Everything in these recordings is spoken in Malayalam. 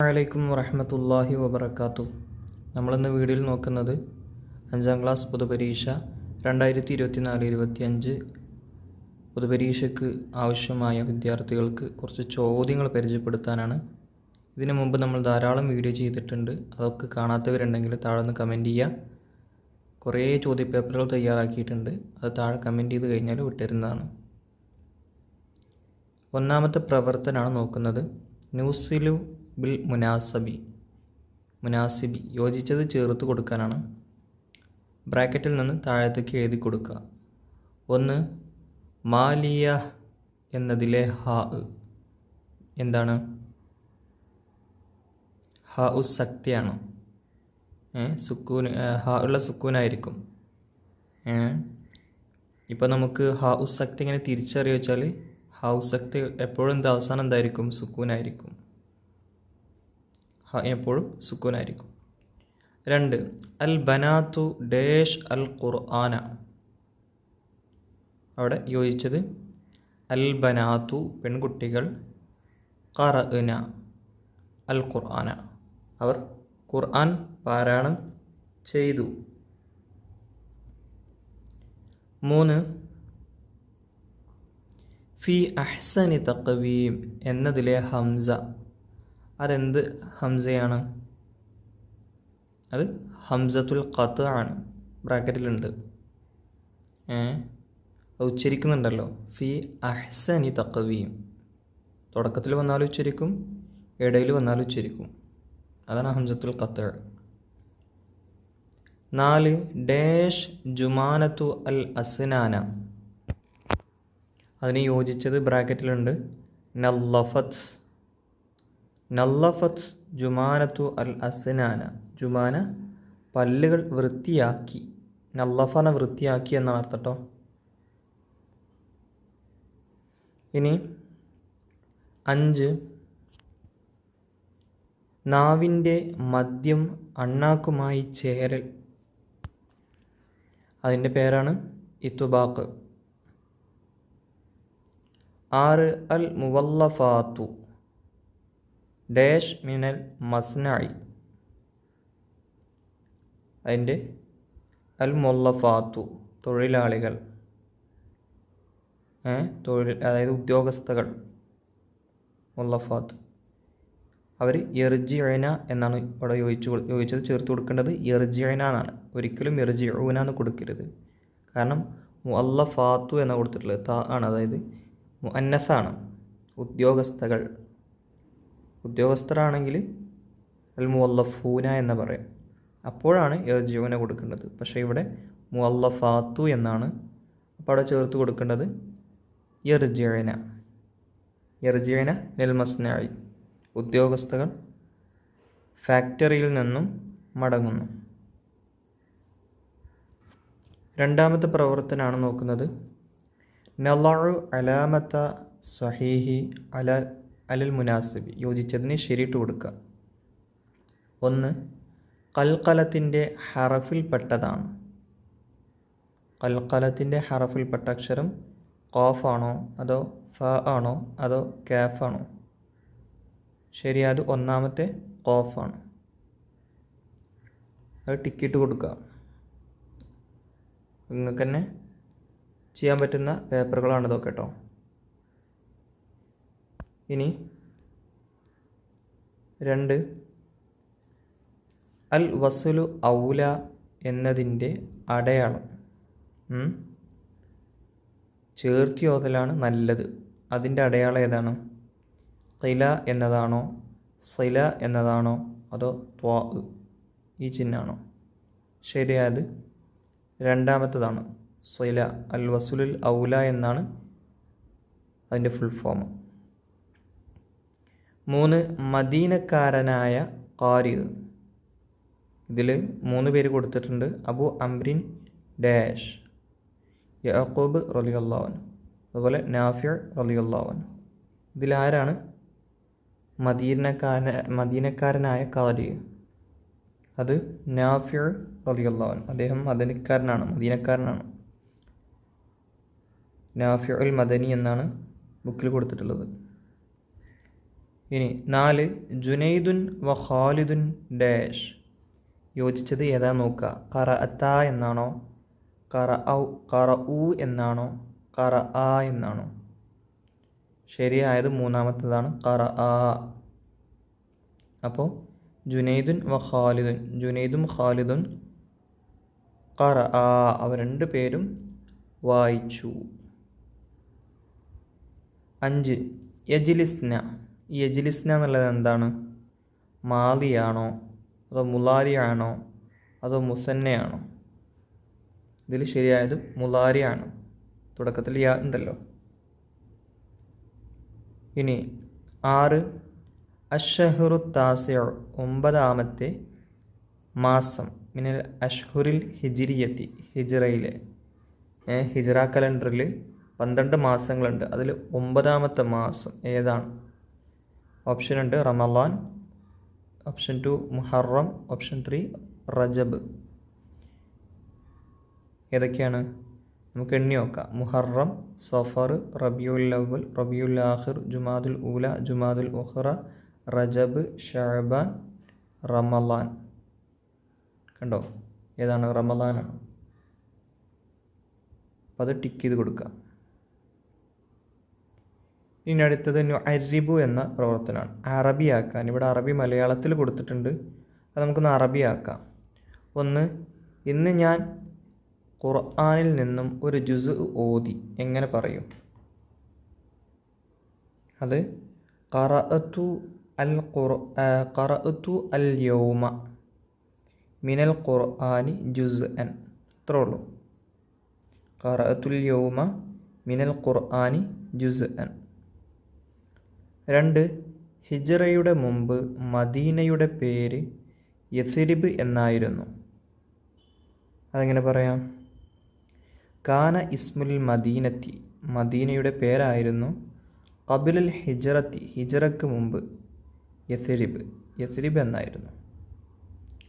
വലൈക്കും വറഹ്മത്തുള്ളാഹി വബറകാതുഹു. നമ്മളിന്ന് വീഡിയോയിൽ നോക്കുന്നത് 5ാം ക്ലാസ് പൊതുപരീക്ഷ 2024-25 പൊതുപരീക്ഷയ്ക്ക് ആവശ്യമായ വിദ്യാർത്ഥികൾക്ക് കുറച്ച് ചോദ്യങ്ങൾ പരിചയപ്പെടുത്താനാണ്. ഇതിനു മുമ്പ് നമ്മൾ ധാരാളം വീഡിയോ ചെയ്തിട്ടുണ്ട്. അതൊക്കെ കാണാത്തവരുണ്ടെങ്കിൽ താഴെ ഒന്ന് കമൻറ്റ് ചെയ്യുക. കുറേ ചോദ്യപേപ്പറുകൾ തയ്യാറാക്കിയിട്ടുണ്ട്. അത് താഴെ കമൻറ്റ് ചെയ്ത് കഴിഞ്ഞാൽ വിട്ടിരുന്നതാണ്. ഒന്നാമത്തെ പ്രവർത്തനമാണ് നോക്കുന്നത്. ന്യൂസിലു ബിൽ മുനാസിബി യോജിച്ചത് ചേർത്ത് കൊടുക്കാനാണ്. ബ്രാക്കറ്റിൽ നിന്ന് താഴത്തേക്ക് എഴുതി കൊടുക്കുക. 1. മാലിയ എന്നതിലെ ഹാ എന്താണ്? ഹാ സക്തിയാണ്. ഹാ ഉള്ള സുക്കൂനായിരിക്കും. ഇപ്പോൾ നമുക്ക് ഹാ സക്തി ഇങ്ങനെ തിരിച്ചറിയുക വെച്ചാൽ ഹാ സക്തി എപ്പോഴും അവസാനം എന്തായിരിക്കും? സുക്കൂനായിരിക്കും. എപ്പോഴും സുക്കൂനായിരിക്കും. 2. അൽ ബനാത്തു ഡേഷ് അൽ ഖുർആന. അവിടെ യോജിച്ചത് അൽ ബനാത്തു പെൺകുട്ടികൾ ഖറഅന അൽ ഖുർആന അവർ ഖുർആൻ പാരായണം ചെയ്തു. 3. ഫി അഹ്സനി തഖ്വീം എന്നതിലെ ഹംസ അതെന്ത് ഹംസയാണ്? അത് ഹംസത്തുൽ ഖത്അ ആണ്. ബ്രാക്കറ്റിലുണ്ട്. അത് ഉച്ചരിക്കുന്നുണ്ടല്ലോ. ഫി അഹ്സനി തഖ്വീം. തുടക്കത്തിൽ വന്നാലും ഉച്ചരിക്കും, ഇടയിൽ വന്നാലും ഉച്ചരിക്കും. അതാണ് ഹംസത്തുൽ ഖത്അ. 4. ഡേഷ് ജുമാനത്തു അൽ അസ്നാന. അതിന് യോജിച്ചത് ബ്രാക്കറ്റിലുണ്ട്. നല്ലഫത്ത് ജുമാനത്തു അൽ അസ്നാന. ജുമാന പല്ലുകൾ വൃത്തിയാക്കി. നല്ലഫന വൃത്തിയാക്കി എന്നാണ് അർത്ഥം കേട്ടോ. ഇനി 5. നാവിൻ്റെ മദ്യം അണ്ണാക്കുമായി ചേരൽ. അതിൻ്റെ പേരാണ് ഇത്തുബാഖ്. 6. അൽ മുവല്ലഫാത്തു ഡേഷ് മിനൽ മസ്നഇ. അതിൻ്റെ അൽ മുവല്ലഫാത്തു തൊഴിലാളികൾ, അതായത് ഉദ്യോഗസ്ഥകൾ. മുവല്ലഫാത്ത് അവർ യർജിഅന എന്നാണ് ഇവിടെ യോജിച്ചത് ചേർത്ത് കൊടുക്കേണ്ടത്. യർജിഅന എന്നാണ്. ഒരിക്കലും യർജിഊന എന്ന് കൊടുക്കരുത്. കാരണം മുവല്ലഫാത്തു എന്ന് കൊടുത്തിട്ടുള്ളത് താ ആണ്. അതായത് മുഅന്നസാണ്. ഉദ്യോഗസ്ഥരാണെങ്കിൽ അൽ മുവല്ലഫൂന എന്ന് പറയാം. അപ്പോഴാണ് യർജിഊന കൊടുക്കേണ്ടത്. പക്ഷേ ഇവിടെ മുവല്ലഫാത്തു എന്നാണ്. അപ്പോൾ അവിടെ ചേർത്ത് കൊടുക്കേണ്ടത് യർജിഅന ലിൽ മസ്നഇ. ഉദ്യോഗസ്ഥകൾ ഫാക്ടറിയിൽ നിന്നും മടങ്ങുന്നു. രണ്ടാമത്തെ പ്രവർത്തനമാണ് നോക്കുന്നത്. നളഉ അലാമത്ത സഹീഹി അലൽ മുനാസിബി. യോജിച്ചതിന് ശരിയിട്ട് കൊടുക്കുക. 1. ഖൽഖലത്തിൻ്റെ ഹറഫിൽപ്പെട്ടതാണ്. ഖൽഖലത്തിൻ്റെ ഹറഫിൽപ്പെട്ട അക്ഷരം ഖാഫ് ആണോ അതോ ഫ ആണോ അതോ കാഫ് ആണോ? ശരി, അത് ഒന്നാമത്തെ ഖാഫാണ്. അത് ടിക്കിട്ട് കൊടുക്കുക. നിങ്ങൾക്ക് തന്നെ ചെയ്യാൻ പറ്റുന്ന പേപ്പറുകളാണ് ഇതൊക്കെ കേട്ടോ. ഇനി 2. അൽ വസ്ലു ഔല എന്നതിൻ്റെ അടയാളം. ചേർത്തി ഓതലാണ് നല്ലത്. അതിൻ്റെ അടയാളം ഏതാണ്? ഖില എന്നതാണോ സില എന്നതാണോ അതോ ത്വാ ഈ ചിഹ്നമാണോ? ശരിയായത് രണ്ടാമത്തതാണ്. സില. അൽ വസ്ലുൽ ഔല എന്നാണ് അതിൻ്റെ ഫുൾ ഫോം. 3. മദീനക്കാരനായ ഖാരി. ഇതിൽ 3 പേര് കൊടുത്തിട്ടുണ്ട്. അബു അംറിൻ ഡാഷ് യഅഖൂബ് റളിയല്ലാഹു അൻഹു, അതുപോലെ നാഫിഅ് റളിയല്ലാഹു അൻഹു. ഇതിലാരാണ് മദീനക്കാരനായ ഖാരി? അത് നാഫിഅ് റളിയല്ലാഹു അൻഹു. അദ്ദേഹം മദീനക്കാരനാണ്. നാഫിഉൽ മദനി എന്നാണ് ബുക്കിൽ കൊടുത്തിട്ടുള്ളത്. ഇനി 4 ജുനൈദുൻ വ ഖാലിദുൻ ഡാഷ്. യോജിച്ചത് ഏതാ നോക്കുക. ഖറഅത എന്നാണോ, ഖറഉ എന്നാണോ, ഖറഅ എന്നാണോ? ശരിയായത് മൂന്നാമത്തേതാണ്, ഖറഅ. അപ്പോൾ ജുനൈദുൻ വ ഖാലിദുൻ, ജുനൈദും ഖാലിദുൻ ഖറഅ, അവർ രണ്ട് പേരും വായിച്ചു. 5 യജ്ലിസ്ന. ഈ യജ്ലിസ്ന എന്നുള്ളത് എന്താണ്? മാദിയാണോ അതോ മുലാരിയാണോ അതോ മുസന്നയാണോ? ഇതിൽ ശരിയായത് മുലാരിയാണ്. തുടക്കത്തിൽ യാ ഉണ്ടല്ലോ. ഇനി 6 അഷ്ഹറു താസിഉ, 9ാമത്തെ മാസം. മിനൽ അഷ്ഹുറിൽ ഹിജ്രിയത്തി, ഹിജ്റയിലെ ഹിജ്റ കലണ്ടറിൽ 12 മാസങ്ങളുണ്ട്. അതിൽ 9ാമത്തെ മാസം ഏതാണ്? ഓപ്ഷൻ ഉണ്ട് റമളാൻ, ഓപ്ഷൻ 2 മുഹറം, ഓപ്ഷൻ 3 റജബ്. ഏതൊക്കെയാണ്? നമുക്ക് എണ്ണി നോക്കാം. മുഹറം, സഫർ, റബിയുൽ അവ്വൽ, റബിയുൽ ആഖിർ, ജുമാദുൽ ഊല, ജുമാദുൽ ഉഖ്റ, റജബ്, ശഅബാൻ, റമളാൻ. കണ്ടോ? ഏതാണ്? റമളാനാണ്. അപ്പോൾ അത് ടിക്ക് ചെയ്ത് കൊടുക്കാം. ഇനി അടുത്തത് നുഅരിബു എന്ന പ്രവർത്തനമാണ്. അറബിയാക്കാൻ. ഇവിടെ അറബി മലയാളത്തിൽ കൊടുത്തിട്ടുണ്ട്, അത് നമുക്കൊന്ന് അറബിയാക്കാം. 1 ഇന്ന് ഞാൻ ഖുർആനിൽ നിന്നും ഒരു ജുസ് ഓതി. എങ്ങനെ പറയും? അത് ഖറഅതു അൽ യൗമ മിനൽ ഖുർആനി ജുസ്അൻ. അത്രേ ഉള്ളൂ. ഖറഅതുൽ യൗമ മിനൽ ഖുർആനി ജുസ്അൻ. 2 ഹിജ്റയുടെ മുമ്പ് മദീനയുടെ പേര് യസ്രിബ് എന്നായിരുന്നു. അതെങ്ങനെ പറയാം? കാന ഇസ്മുൽ മദീനത്തി, മദീനയുടെ പേരായിരുന്നു ഖബ്ലൽ ഹിജ്റത്തി, ഹിജ്റക്ക് മുമ്പ് യസ്രിബ്, യസ്രിബ് എന്നായിരുന്നു.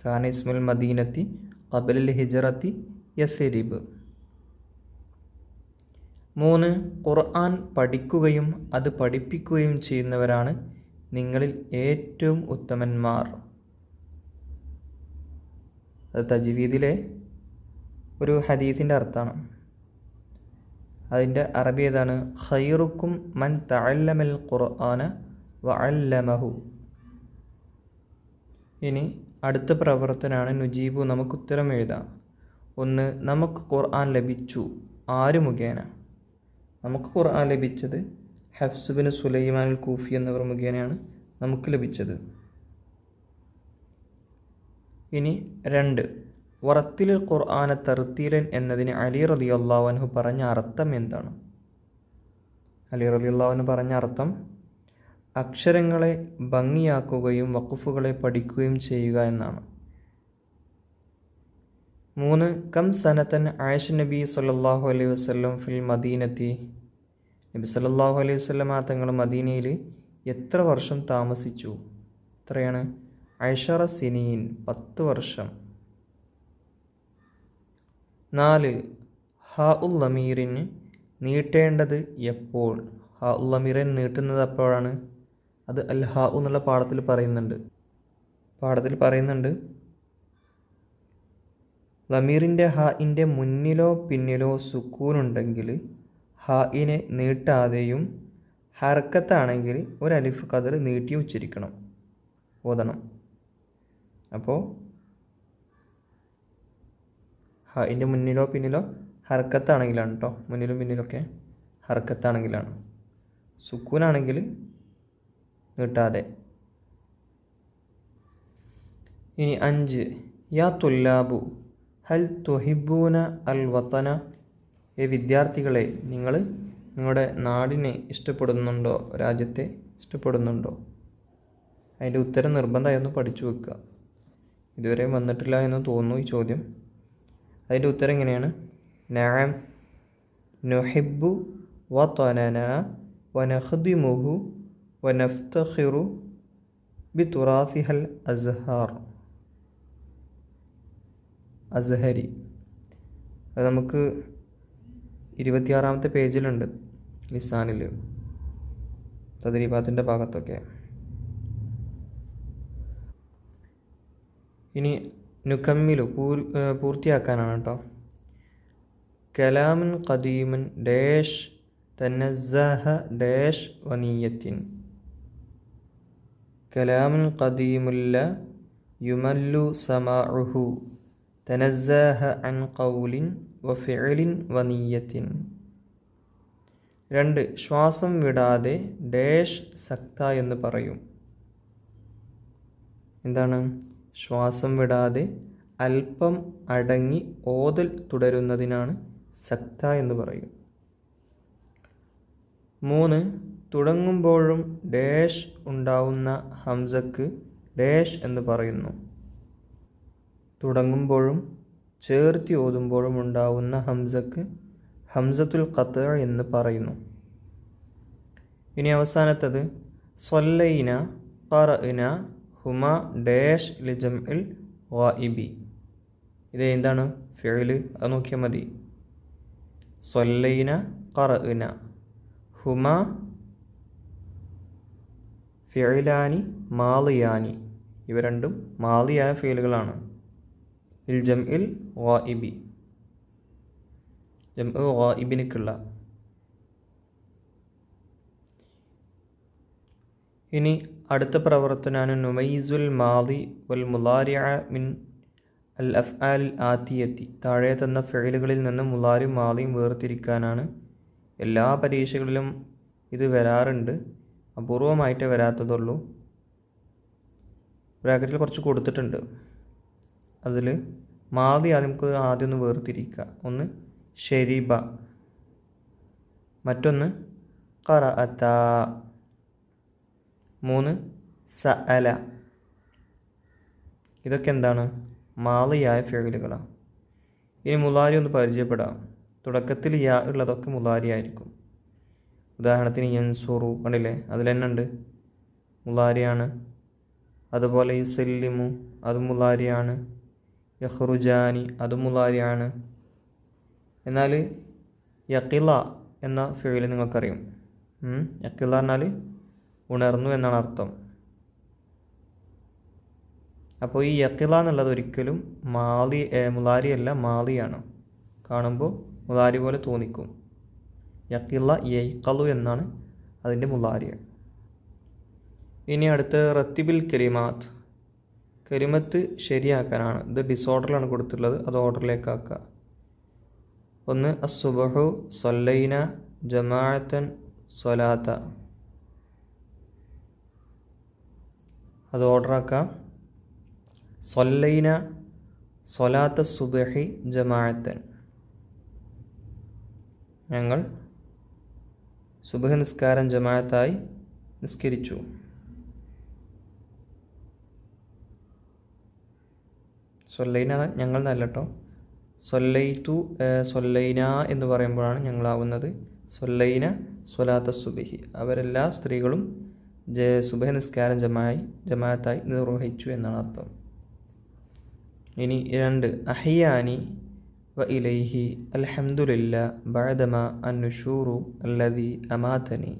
കാന ഇസ്മുൽ മദീനത്തി ഖബ്ലൽ ഹിജ്റത്തി യസ്രിബ്. 3 ഖുർആൻ പഠിക്കുകയും അത് പഠിപ്പിക്കുകയും ചെയ്യുന്നവരാണ് നിങ്ങളിൽ ഏറ്റവും ഉത്തമന്മാർ. അത് തജ്വീദിലെ ഒരു ഹദീസിൻ്റെ അർത്ഥമാണ്. അതിൻ്റെ അറബി ഏതാണ്? ഖൈറുക്കും മൻ തഅല്ലമൽ ഖുർആന വഅല്ലമഹു. ഇനി അടുത്ത പ്രവർത്തനമാണ് നുജീബു. നമുക്ക് ഉത്തരം എഴുതാം. 1 നമുക്ക് ഖുർആൻ ലഭിച്ചു. ആര് മുഖേന? നമുക്ക് ഖുർആൻ ലഭിച്ചത് ഹഫ്സ് ബിൻ സുലൈമാൻ അൽ കൂഫി എന്നിവർ മുഖേനയാണ് നമുക്ക് ലഭിച്ചത്. ഇനി 2 വറത്തിൽ ഖുർആന തർത്തീലൻ എന്നതിന് അലി റളിയല്ലാഹു അൻഹു പറഞ്ഞ അർത്ഥം എന്താണ്? അലി റളിയല്ലാഹു അൻഹു പറഞ്ഞ അർത്ഥം അക്ഷരങ്ങളെ ഭംഗിയാക്കുകയും വഖഫുകളെ പഠിക്കുകയും ചെയ്യുക എന്നാണ്. 3 കം സനത്തൻ ആയിഷ നബി സല്ലല്ലാഹു അലൈഹി വസല്ലം ഫിൽ മദീനത്തി, നബി സല്ലല്ലാഹു അലൈഹി വസല്ലം തങ്ങൾ മദീനയിൽ എത്ര വർഷം താമസിച്ചു? എത്രയാണ്? 10 സിനീൻ, 10 വർഷം. 4 ഹാ ഉൽ ലമീറിന് നീട്ടേണ്ടത് എപ്പോൾ? ഹാ ഉൽ ലമീറിന് നീട്ടുന്നത് എപ്പോഴാണ്? അത് അൽ ഹാ എന്നുള്ള പാഠത്തിൽ പറയുന്നുണ്ട്. ലമീറിൻ്റെ ഹാഇൻ്റെ മുന്നിലോ പിന്നിലോ സുക്കൂനുണ്ടെങ്കിൽ ഹാഇനെ നീട്ടാതെയും ഹർക്കത്താണെങ്കിൽ ഒരു അലിഫ് ഖദർ നീട്ടി ഉച്ചരിക്കണം, ഓതണം. അപ്പോൾ ഹാഇൻ്റെ മുന്നിലോ പിന്നിലോ ഹർക്കത്താണെങ്കിലാണ് കേട്ടോ, മുന്നിലും പിന്നിലൊക്കെ ഹർക്കത്താണെങ്കിലാണ്. സുക്കൂനാണെങ്കിൽ നീട്ടാതെ. ഇനി 5 യാ തുല്ലാബു ഹൽ തുഹിബൂന അൽ വത്തന. വിദ്യാർത്ഥികളെ, നിങ്ങൾ നിങ്ങളുടെ നാടിനെ ഇഷ്ടപ്പെടുന്നുണ്ടോ? രാജ്യത്തെ ഇഷ്ടപ്പെടുന്നുണ്ടോ? അതിൻ്റെ ഉത്തരം നിർബന്ധമായിരുന്നു പഠിച്ചു വെക്കുക. ഇതുവരെ വന്നിട്ടില്ല എന്ന് തോന്നുന്നു ഈ ചോദ്യം. അതിൻ്റെ ഉത്തരം എങ്ങനെയാണ്? നഅം നുഹിബ്ബു വതനന വനഖ്ദിമുഹു വനഫ്തഖിറു ബിതുറാസിഹൽ അസ്ഹരി. അത് നമുക്ക് 26ാമത്തെ പേജിലുണ്ട് ലിസാനിൽ, തദ്രീബാത്തിൻ്റെ ഭാഗത്തൊക്കെ. ഇനി നുക്കമ്മിലു പൂർത്തിയാക്കാനാണ് കേട്ടോ. കലാമുൻ ഖദീമുൻ ഡാഷ് തനസ്സഹ ഡാഷ് വനിയത്തിൻ. കലാമുൻ ഖദീമുല്ല യുമല്ലു സമാഉഹു തനസ്സഹ അൻ ഖൗലിൻ വഫിഅലിൻ വനിയത്തിൻ. 2 ശ്വാസം വിടാതെ ഡാഷ് സക്ത എന്ന് പറയും. എന്താണ്? ശ്വാസം വിടാതെ അല്പം അടങ്ങി ഓതൽ തുടരുന്നതിനാണ് സക്ത എന്ന് പറയും. 3 തുടങ്ങുമ്പോഴും ഡാഷ് ഉണ്ടാവുന്ന ഹംസക്ക് ഡാഷ് എന്ന് പറയുന്നു. തുടങ്ങുമ്പോഴും ചേർത്തി ഓതുമ്പോഴും ഉണ്ടാവുന്ന ഹംസക്ക് ഹംസത്തുൽ ഖത്അ എന്ന് പറയുന്നു. ഇനി അവസാനത്തത് സ്വല്ലൈന ഖറഅന ഹുമ ഡാഷ് ലിജംഇൽ ഗായിബി. ഇത് എന്താണ്? ഫിഅൽ. അത് നോക്കിയാൽ മതി. സ്വല്ലൈന ഖറഅന ഹുമ ഫിഅലാനി മാളിയാനി. ഇവ രണ്ടും മാളിയായ ഫിഅലുകളാണ്. ലിൽ ജംഇൽ ഗായിബി, ജംഉ ഗായിബിനിക്കുള്ള. ഇനി അടുത്ത പ്രവർത്തനമാണ് നുമൈസുൽ മാളി വൽ മുലാരിഅ മിൻ അൽ അഫ്ആൽ ആതിയത്തി. താഴെ തന്ന ഫിഅലുകളിൽ നിന്ന് മുലാരിയും മാളിയും വേർതിരിക്കാനാണ്. എല്ലാ പരീക്ഷകളിലും ഇത് വരാറുണ്ട്, അപൂർവമായിട്ടേ വരാത്തതുള്ളൂ. ബ്രാക്കറ്റിൽ കുറച്ച് കൊടുത്തിട്ടുണ്ട്. അതിൽ മാളി നമുക്ക് ആദ്യം ഒന്ന് വേർതിരിക്കുക. ഒന്ന് ഷരീബ, മറ്റൊന്ന് ഖറഅത, 3 സഅല. ഇതൊക്കെ എന്താണ്? മാളിയായ ഫിഅലുകളാണ്. ഇനി മുലാരി ഒന്ന് പരിചയപ്പെടാം. തുടക്കത്തിൽ യാ ഉള്ളതൊക്കെ മുലാരി ആയിരിക്കും. ഉദാഹരണത്തിന് യൻസുറു കണ്ടില്ലേ, അതിൽ തന്നെ ഉണ്ട്, മുലാരിയാണ്. അതുപോലെ യുസല്ലിമു അതും മുലാരിയാണ്. യഖ്റുജാനി അതും മുലാരിയാണ്. എന്നാൽ യഖില എന്ന ഫിഅൽ നിങ്ങൾക്കറിയും. യഖില എന്നാൽ ഉണർന്നു എന്നാണ് അർത്ഥം. അപ്പോൾ ഈ യഖില എന്നുള്ളത് ഒരിക്കലും മുലാരി അല്ല, മാളിയാണ്. കാണുമ്പോൾ മുലാരി പോലെ തോന്നിക്കും. യഖില യഖലു എന്നാണ് അതിൻ്റെ മുലാരി. ഇനി അടുത്ത് റത്തിബിൽ കലിമാത്ത്. കലിമത്ത് ശരിയാക്കാനാണ്. ഇത് ഡിസോർഡറിലാണ് കൊടുത്തിട്ടുള്ളത്, അത് ഓർഡറിലേക്ക് ആക്കുക. 1 അസ്സുബഹു സ്വല്ലൈന ജമാഅത്തൻ സ്വലാത്ത. അത് ഓർഡറാക്കാം. സ്വല്ലൈന സ്വലാത്ത സുബഹി ജമാഅത്തൻ. ഞങ്ങൾ സുബഹ് നിസ്കാരം ജമാഅത്തായി നിസ്കരിച്ചു. സ്വല്ലൈന ഞങ്ങൾ നല്ല കേട്ടോ. സ്വല്ലൈതു സ്വല്ലൈന എന്ന് പറയുമ്പോഴാണ് ഞങ്ങളാവുന്നത്. സ്വല്ലൈന സ്വലാത്ത സുബഹി, അവരെല്ലാ സ്ത്രീകളും സുബഹ് നിസ്കാരം ജമാഅത്തായി നിർവഹിച്ചു എന്നാണ് അർത്ഥം. ഇനി 2 അഹിയാനി വ ഇലൈഹി അൽഹംദുലില്ലാ ബഅദമ അന്നുശൂറു അല്ലദി അമാതനി.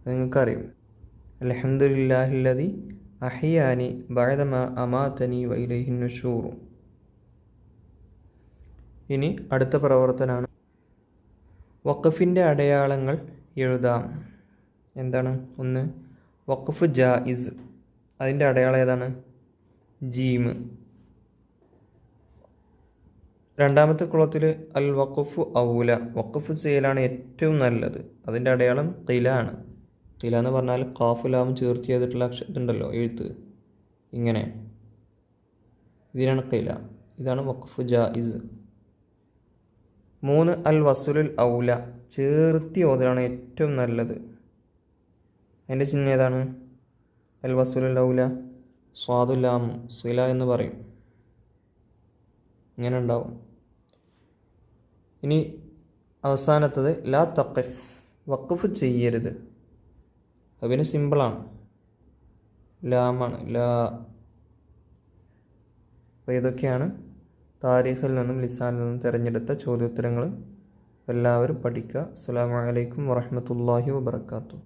നിങ്ങൾക്കറിയും, അൽഹംദുലില്ലാഹില്ലദി അഹിയാനി ബഅദമ അമാതനി വ ഇലൈഹി നുശൂറു. ഇനി അടുത്ത പ്രവർത്തനമാണ് വഖഫിൻ്റെ അടയാളങ്ങൾ എഴുതാം. എന്താണ്? 1 വഖഫ് ജായിസ്. അതിൻ്റെ അടയാളം ഏതാണ്? ജീമ്. രണ്ടാമത്തെ കുളത്തിൽ അൽ വഖഫു ഔല, വഖഫ് ചെയ്യലാണ് ഏറ്റവും നല്ലത്. അതിൻ്റെ അടയാളം ഖില ആണ്. ഖില എന്ന് പറഞ്ഞാൽ ഖാഫ് ലാം ചേർത്ത് ചെയ്തിട്ടുള്ള ഇതുണ്ടല്ലോ, എഴുത്ത് ഇങ്ങനെ, ഇതിനാണ് ഖില. ഇതാണ് വഖഫ് ജായിസ്. 3 അൽ വസുലുൽ ഔല, ചേർത്തി ഓതലാണ് ഏറ്റവും നല്ലത്. അതിൻ്റെ ചിഹ്നം ഏതാണ്? അൽ വസുലുൽ ഔല സ്വാദുലാം സില എന്ന് പറയും, ഇങ്ങനെ ഉണ്ടാവും. ഇനി അവസാനത്തത് ലാ തഖഫ്, വഖഫ് ചെയ്യരുത്. അത് പിന്നെ സിമ്പിളാണ്, ലാമാണ്, ലാ. അപ്പോൾ ഇതൊക്കെയാണ് താരീഖിൽ നിന്നും ലിസാനിൽ നിന്നും തിരഞ്ഞെടുത്ത ചോദ്യോത്തരങ്ങൾ. എല്ലാവരും പഠിക്കുക. അസ്സലാമു അലൈക്കും വറഹ്മത്തുള്ളാഹി വബറകാതുഹു.